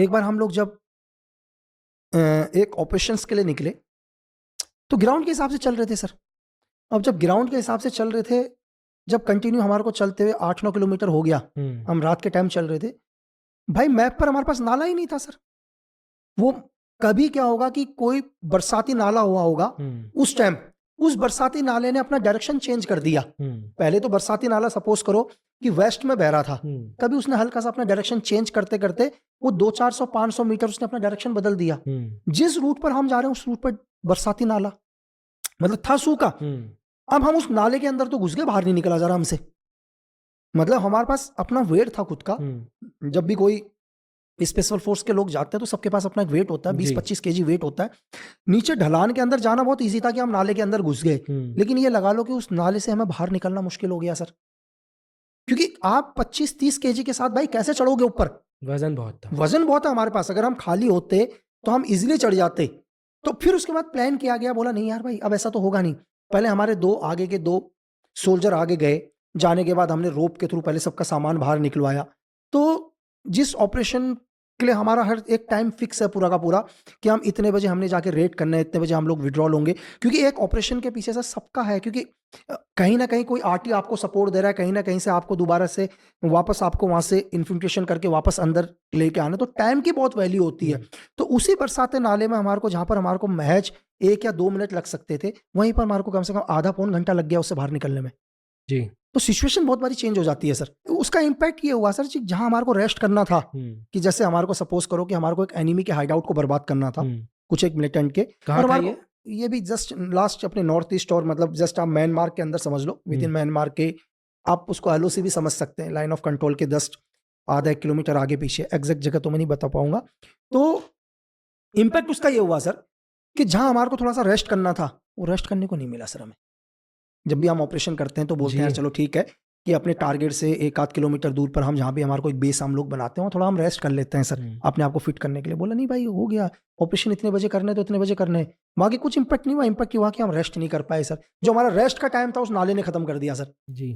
एक बार हम लोग जब एक ऑपरेशंस के लिए निकले तो ग्राउंड के हिसाब से चल रहे थे सर। अब जब ग्राउंड के हिसाब से चल रहे थे, जब कंटिन्यू हमारे को चलते हुए 8-9 किलोमीटर हो गया, हम रात के टाइम चल रहे थे, भाई मैप पर हमारे पास नाला ही नहीं था सर। वो कभी क्या होगा कि कोई बरसाती नाला हुआ होगा उस टाइम, उस बरसाती नाले ने अपना डायरेक्शन चेंज कर दिया। पहले तो बरसाती नाला सपोज करो कि वेस्ट में बह रहा था, कभी उसने हल्का सा अपना डायरेक्शन चेंज करते करते वो 200-400-500 मीटर उसने अपना डायरेक्शन बदल दिया। जिस रूट पर हम जा रहे हैं उस रूट पर बरसाती नाला, मतलब था सूखा। अब हम उस नाले के अंदर तो घुस गए, बाहर नहीं निकला जा रहा हमसे। मतलब हमारे पास अपना वेट था खुद का। जब भी कोई स्पेशल फोर्स के लोग जाते हैं तो सबके पास अपना एक वेट होता है, 20-25 केजी वेट होता है। नीचे ढलान के अंदर जाना बहुत इजी था कि हम नाले के अंदर घुस गए, लेकिन ये लगा लो कि उस नाले से हमें बाहर निकलना मुश्किल हो गया सर। क्योंकि आप 25-30 केजी के साथ भाई कैसे चढ़ोगे ऊपर? वजन बहुत था, वजन बहुत है हमारे पास। अगर हम खाली होते तो हम इजिली चढ़ जाते। तो फिर उसके बाद प्लान किया गया, बोला नहीं यार भाई अब ऐसा तो होगा नहीं। पहले हमारे आगे के 2 सोल्जर आगे गए, जाने के बाद हमने रोप के थ्रू पहले सबका सामान बाहर निकलवाया। तो जिस ऑपरेशन के लिए हमारा हर एक टाइम फिक्स है पूरा का पूरा कि हम इतने बजे हमने जाके रेड करना है, इतने बजे हम लोग विड्रॉल होंगे। क्योंकि एक ऑपरेशन के पीछे से सबका है, क्योंकि कहीं ना कहीं कोई आरटी आपको सपोर्ट दे रहा है, कहीं ना कहीं से आपको दोबारा से वापस आपको वहां से इन्फिल्ट्रेशन करके वापस अंदर लेके आना, तो टाइम की बहुत वैल्यू होती है। तो उसी बरसाते नाले में हमारे को, जहां पर हमारे को महज 1 या 2 मिनट लग सकते थे, वहीं पर हमारे को कम से कम आधा पौन घंटा लग गया उससे बाहर निकलने में। जी। तो सिचुएशन बहुत बारी चेंज हो जाती है सर। उसका इम्पैक्ट ये हुआ सर, जहां हमारे को रेस्ट करना था, कि जैसे हमारे को सपोज करो कि हमारे को एक एनिमी के हाइड आउट को बर्बाद करना था, कुछ एक मिलिटेंट के, कहाँ था ये भी जस्ट लास्ट अपने नॉर्थ ईस्ट, और मतलब जस्ट आप म्यांमार के अंदर समझ लो, विद इन म्यांमार के, आप उसको एलओसी भी समझ सकते हैं, लाइन ऑफ कंट्रोल के जस्ट आधा 1 किलोमीटर आगे पीछे, एग्जैक्ट जगह तो मैं नहीं बता पाऊंगा। तो इम्पैक्ट उसका ये हुआ सर कि जहां हमारे को थोड़ा सा रेस्ट करना था, वो रेस्ट करने को नहीं मिला सर हमें। जब भी हम ऑपरेशन करते हैं तो बोलते हैं चलो ठीक है कि अपने टारगेट से 1-8 किलोमीटर दूर पर हम जहाँ भी हमारे को एक बेस हम लोग बनाते हैं, थोड़ा हम रेस्ट कर लेते हैं सर, अपने आप को फिट करने के लिए। बोला नहीं भाई हो गया, ऑपरेशन इतने बजे करने तो इतने बजे करने। बाकी कुछ इंपैक्ट नहीं हुआ। इंपैक्ट हुआ कि हम रेस्ट नहीं कर पाए सर। जो हमारा रेस्ट का टाइम था उस नाले ने खत्म कर दिया सर। जी।